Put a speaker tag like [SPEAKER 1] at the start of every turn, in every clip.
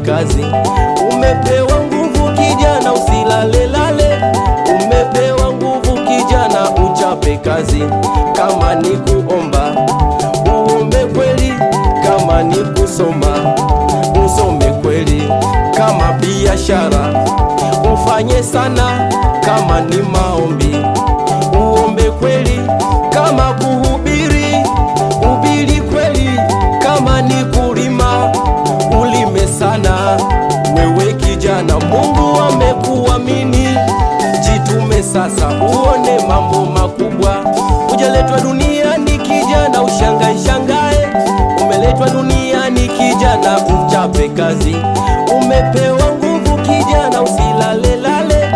[SPEAKER 1] kazi. Umepewa nguvu kijana, usilalelale. Umepewa nguvu kijana, uchape kazi. Kama ni kuomba uombe kweli, kama ni kusoma usome kweli, kama biashara ufanye sana, kama ni maombi uombe kweli, kama kuhubiri ubiri kweli, kama ni kulima ulime sana. Wewe kijana, Mungu amekuamini, jitume sasa uone mambo makubwa. Hujaletwa duniani kijana ushangae shangae, umeletwa duniani kijana uchape kazi. Umepewa nguvu kijana, usilalelale.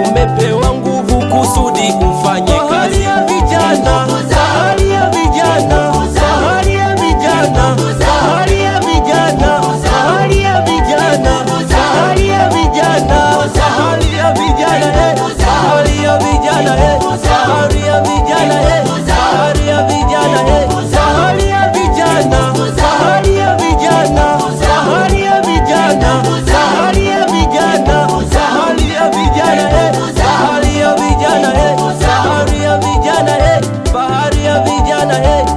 [SPEAKER 1] Umepewa nguvu kusudi ufanye kazi. Vijana, bahari ya vijana, bahari ya vijana, bahari ya vijana, bahari ya vijana, bahari ya vijana, bahari ya vijana, bahari ya vijana, bahari ya vijana, bahari ya vijana, bahari ya vijana, bahari ya vijana, bahari ya vijana, bahari ya vijana, bahari ya vijana, bahari ya vijana, bahari ya vijana, bahari ya vijana.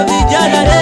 [SPEAKER 1] Vijana